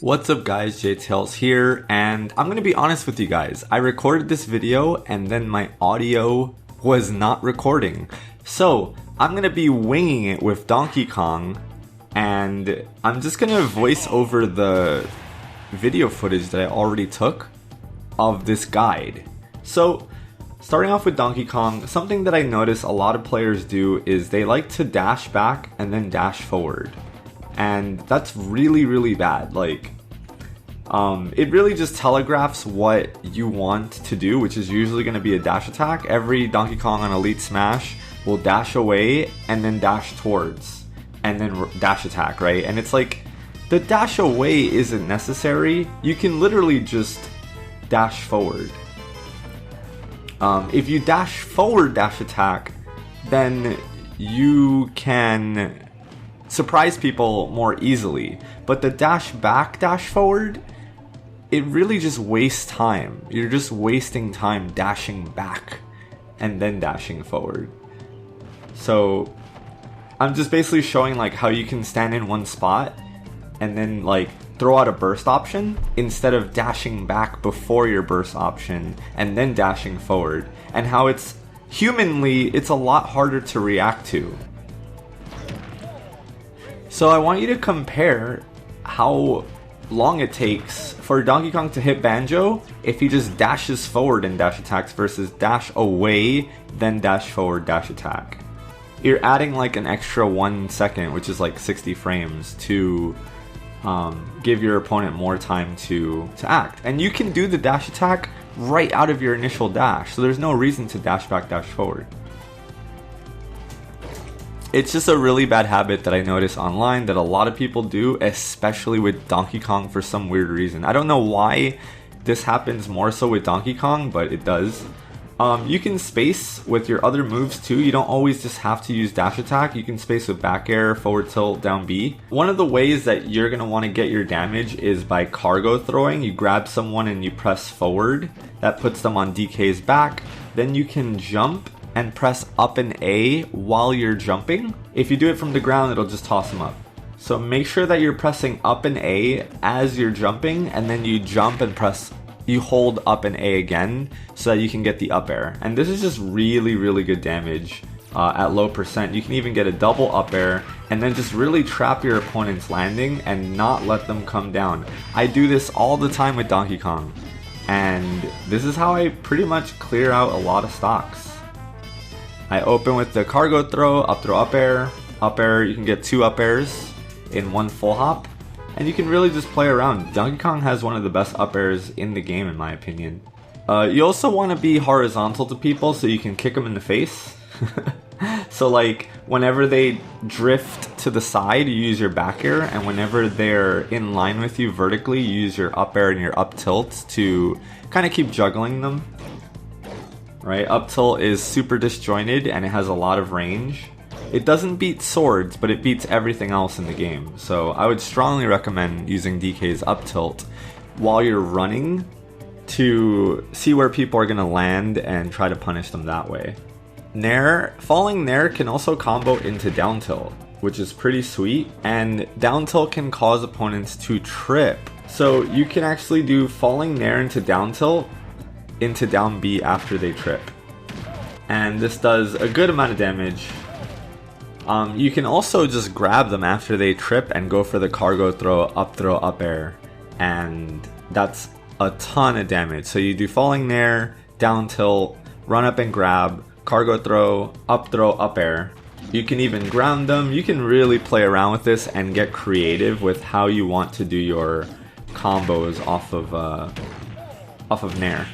What's up guys, JTails here, and I'm gonna be honest with you guys. I recorded this video and then my audio was not recording. So I'm gonna be winging it with Donkey Kong, and I'm just gonna voice over the video footage that I already took of this guide. So starting off with Donkey Kong, something that I notice a lot of players do is they like to dash back and then dash forward. And that's really bad. Like, it really just telegraphs what you want to do, which is usually going to be a dash attack. Every Donkey Kong on Elite Smash will dash away and then dash towards, and then dash attack, right? And it's like, the dash away isn't necessary. You can literally just dash forward. If you dash forward dash attack, then you can surprise people more easily. But the dash back dash forward, it really just wastes time. You're just wasting time dashing back and then dashing forward. So I'm just basically showing like how you can stand in one spot and then like throw out a burst option instead of dashing back before your burst option and then dashing forward, and how it's a lot harder to react to. So I want you to compare how long it takes for Donkey Kong to hit Banjo if he just dashes forward and dash attacks versus dash away, then dash forward, dash attack. You're adding like an extra 1 second, which is like 60 frames, to give your opponent more time to act. And you can do the dash attack right out of your initial dash, so there's no reason to dash back, dash forward. It's just a really bad habit that I notice online that a lot of people do, especially with Donkey Kong for some weird reason. I don't know why this happens more so with Donkey Kong, but it does. You can space with your other moves too. You don't always just have to use dash attack. You can space with back air, forward tilt, down B. One of the ways that you're going to want to get your damage is by cargo throwing. You grab someone and you press forward. That puts them on DK's back. Then you can jump and press up and A while you're jumping. If you do it from the ground, it'll just toss them up. So make sure that you're pressing up and A as you're jumping, and then you jump and you hold up and A again so that you can get the up air. And this is just really good damage at low percent. You can even get a double up air and then just really trap your opponent's landing and not let them come down. I do this all the time with Donkey Kong, and this is how I pretty much clear out a lot of stocks. I open with the cargo throw, up air, you can get 2 up airs in one full hop, and you can really just play around. Donkey Kong has one of the best up airs in the game in my opinion. You also want to be horizontal to people so you can kick them in the face. So like whenever they drift to the side, you use your back air, and whenever they're in line with you vertically, you use your up air and your up tilt to kind of keep juggling them. Right, up tilt is super disjointed and it has a lot of range. It doesn't beat swords, but it beats everything else in the game. So I would strongly recommend using DK's up tilt while you're running to see where people are going to land and try to punish them that way. Nair, falling Nair can also combo into down tilt, which is pretty sweet, and down tilt can cause opponents to trip. So you can actually do falling Nair into down tilt into down B after they trip, and this does a good amount of damage. You can also just grab them after they trip and go for the cargo throw, up air, and that's a ton of damage. So you do falling Nair, down tilt, run up and grab, cargo throw, up air. You can even ground them. You can really play around with this and get creative with how you want to do your combos off of Nair.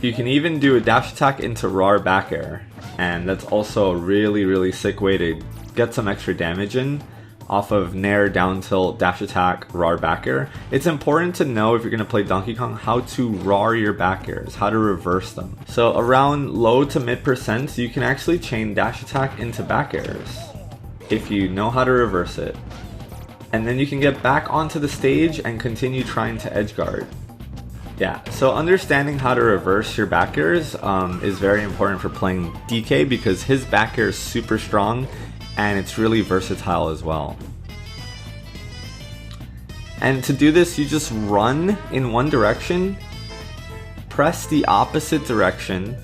You can even do a dash attack into RAR back air, and that's also a really sick way to get some extra damage in off of Nair, down tilt, dash attack, RAR back air. It's important to know if you're going to play Donkey Kong how to RAR your back airs, how to reverse them. So around low to mid percent, you can actually chain dash attack into back airs if you know how to reverse it. And then you can get back onto the stage and continue trying to edge guard. Yeah, so understanding how to reverse your back airs is very important for playing DK, because his back air is super strong and it's really versatile as well. And to do this, you just run in one direction, press the opposite direction,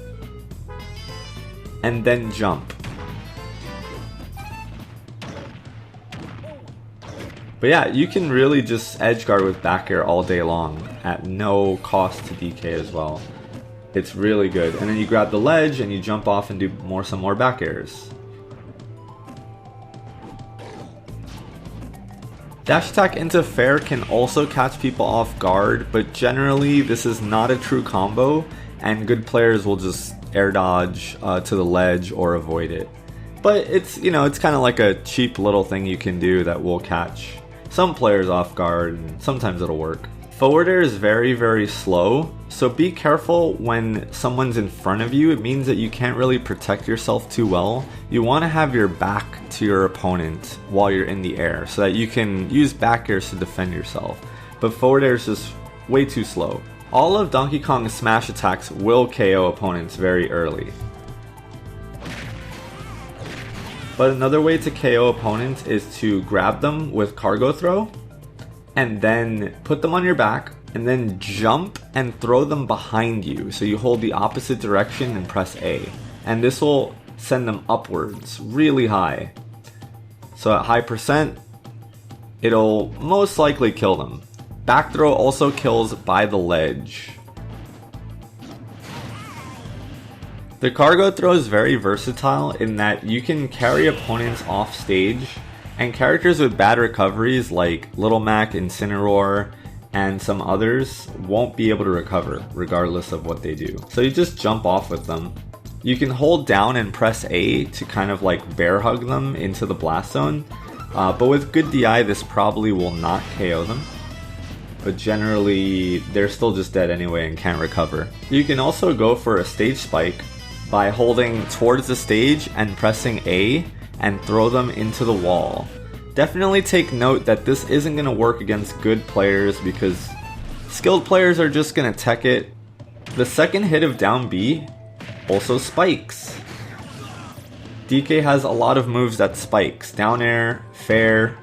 and then jump. But yeah, you can really just edgeguard with back air all day long at no cost to DK as well. It's really good. And then you grab the ledge and you jump off and do some more back airs. Dash attack into fair can also catch people off guard, but generally this is not a true combo and good players will just air dodge to the ledge or avoid it. But it's, you know, it's kind of like a cheap little thing you can do that will catch some players off guard, and sometimes it'll work. Forward air is very, very slow, so be careful when someone's in front of you. It means that you can't really protect yourself too well. You want to have your back to your opponent while you're in the air so that you can use back airs to defend yourself. But forward air is just way too slow. All of Donkey Kong's smash attacks will KO opponents very early. But another way to KO opponents is to grab them with cargo throw and then put them on your back and then jump and throw them behind you. So you hold the opposite direction and press A. And this will send them upwards really high. So at high percent, it'll most likely kill them. Back throw also kills by the ledge. The cargo throw is very versatile in that you can carry opponents off stage, and characters with bad recoveries like Little Mac, Incineroar, and some others won't be able to recover regardless of what they do. So you just jump off with them. You can hold down and press A to kind of like bear hug them into the blast zone, but with good DI this probably will not KO them. But generally they're still just dead anyway and can't recover. You can also go for a stage spike by holding towards the stage and pressing A and throw them into the wall. Definitely take note that this isn't going to work against good players because skilled players are just going to tech it. The second hit of down B also spikes. DK has a lot of moves that spikes. Down air, fair,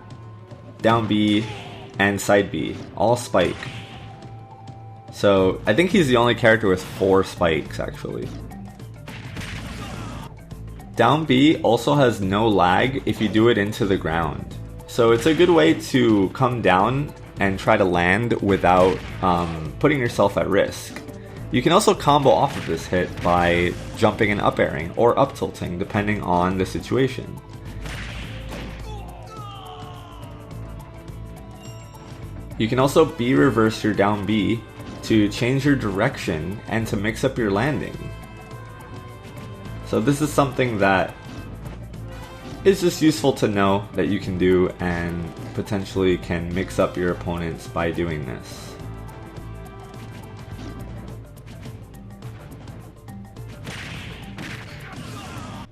down B, and side B. All spike. So I think he's the only character with 4 spikes actually. Down B also has no lag if you do it into the ground. So it's a good way to come down and try to land without putting yourself at risk. You can also combo off of this hit by jumping and up airing or up tilting depending on the situation. You can also B reverse your down B to change your direction and to mix up your landing. So this is something that is just useful to know that you can do and potentially can mix up your opponents by doing this.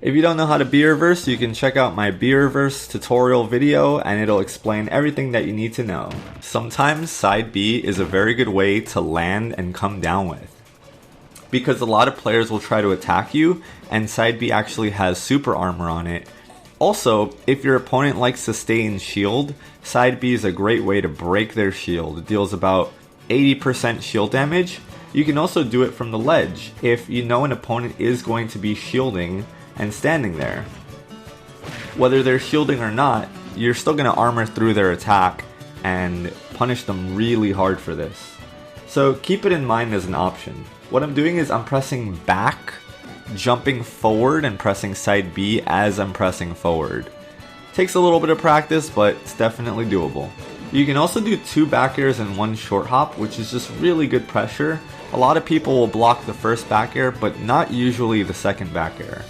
If you don't know how to B reverse, you can check out my B reverse tutorial video and it'll explain everything that you need to know. Sometimes side B is a very good way to land and come down with, because a lot of players will try to attack you and side B actually has super armor on it. Also, if your opponent likes to stay in shield, side B is a great way to break their shield. It deals about 80% shield damage. You can also do it from the ledge if you know an opponent is going to be shielding and standing there. Whether they're shielding or not, you're still going to armor through their attack and punish them really hard for this. So keep it in mind as an option. What I'm doing is I'm pressing back, jumping forward, and pressing side B as I'm pressing forward. Takes a little bit of practice, but it's definitely doable. You can also do 2 back airs and 1 short hop, which is just really good pressure. A lot of people will block the first back air, but not usually the second back air.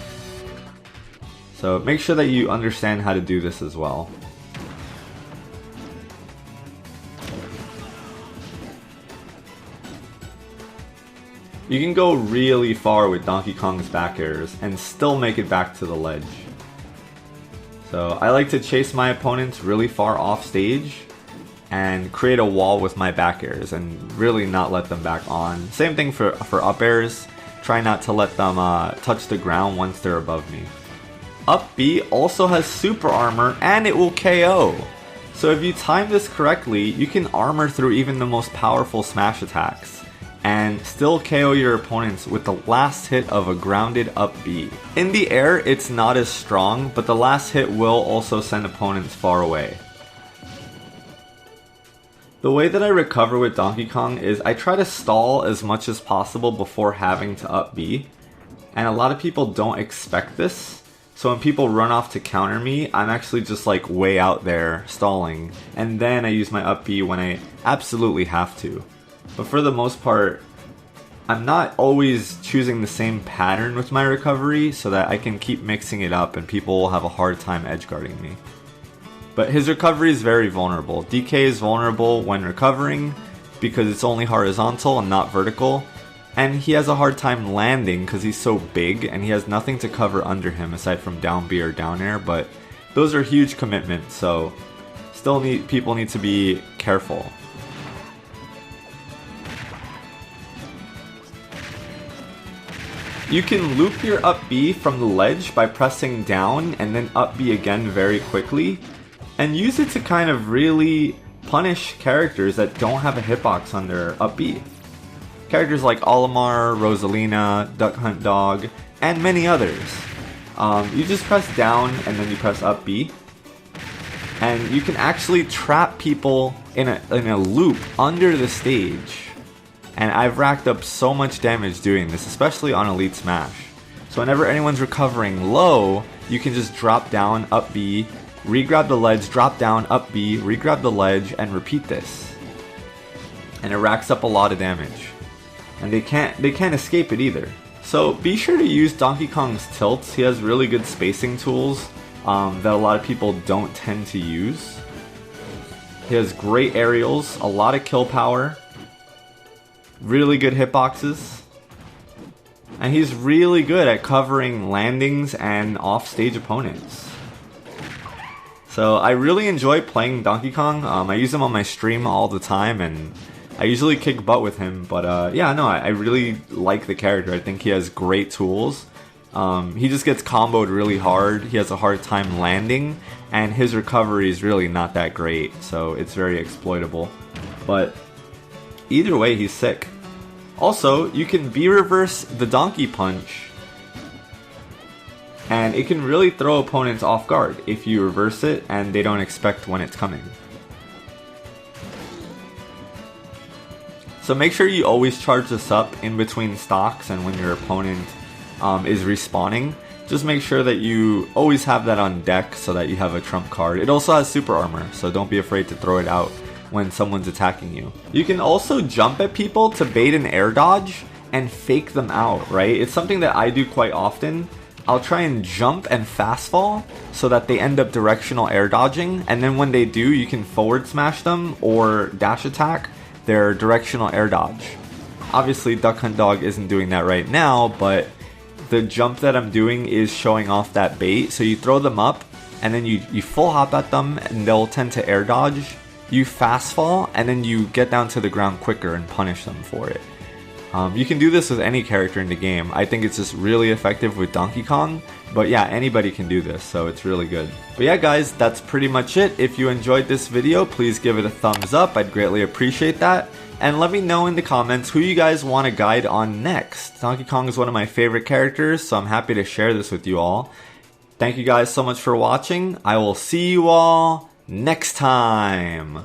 So make sure that you understand how to do this as well. You can go really far with Donkey Kong's back airs and still make it back to the ledge. So I like to chase my opponents really far off stage and create a wall with my back airs and really not let them back on. Same thing for up airs. Try not to let them touch the ground once they're above me. Up B also has super armor and it will KO. So if you time this correctly, you can armor through even the most powerful smash attacks and still KO your opponents with the last hit of a grounded up B. In the air, it's not as strong, but the last hit will also send opponents far away. The way that I recover with Donkey Kong is I try to stall as much as possible before having to up B. And a lot of people don't expect this. So when people run off to counter me, I'm actually just like way out there stalling. And then I use my up B when I absolutely have to. But for the most part, I'm not always choosing the same pattern with my recovery so that I can keep mixing it up and people will have a hard time edgeguarding me. But his recovery is very vulnerable. DK is vulnerable when recovering because it's only horizontal and not vertical. And he has a hard time landing because he's so big and he has nothing to cover under him aside from down B or down air. But those are huge commitments, so people need to be careful. You can loop your up B from the ledge by pressing down and then up B again very quickly. And use it to kind of really punish characters that don't have a hitbox on their up B. Characters like Olimar, Rosalina, Duck Hunt Dog, and many others. You just press down and then you press up B. And you can actually trap people in a loop under the stage. And I've racked up so much damage doing this, especially on Elite Smash. So whenever anyone's recovering low, you can just drop down, up B, re-grab the ledge, drop down, up B, re-grab the ledge, and repeat this. And it racks up a lot of damage. And they can't escape it either. So be sure to use Donkey Kong's tilts. He has really good spacing tools that a lot of people don't tend to use. He has great aerials, a lot of kill power, really good hitboxes. And he's really good at covering landings and off-stage opponents. So I really enjoy playing Donkey Kong. I use him on my stream all the time and I usually kick butt with him. But yeah, no, I really like the character. I think he has great tools. He just gets comboed really hard. He has a hard time landing and his recovery is really not that great. So it's very exploitable. But either way, he's sick. Also, you can B-reverse the Donkey Punch. And it can really throw opponents off guard if you reverse it and they don't expect when it's coming. So make sure you always charge this up in between stocks and when your opponent is respawning. Just make sure that you always have that on deck so that you have a trump card. It also has super armor, so don't be afraid to throw it out when someone's attacking you. You can also jump at people to bait an air dodge and fake them out, right? It's something that I do quite often. I'll try and jump and fast fall so that they end up directional air dodging, and then when they do, you can forward smash them or dash attack their directional air dodge. Obviously, Duck Hunt Dog isn't doing that right now, but the jump that I'm doing is showing off that bait. So you throw them up, and then you full hop at them, and they'll tend to air dodge. You fast fall, and then you get down to the ground quicker and punish them for it. You can do this with any character in the game. I think it's just really effective with Donkey Kong. But yeah, anybody can do this, so it's really good. But yeah guys, that's pretty much it. If you enjoyed this video, please give it a thumbs up. I'd greatly appreciate that. And let me know in the comments who you guys want a guide on next. Donkey Kong is one of my favorite characters, so I'm happy to share this with you all. Thank you guys so much for watching. I will see you all next time.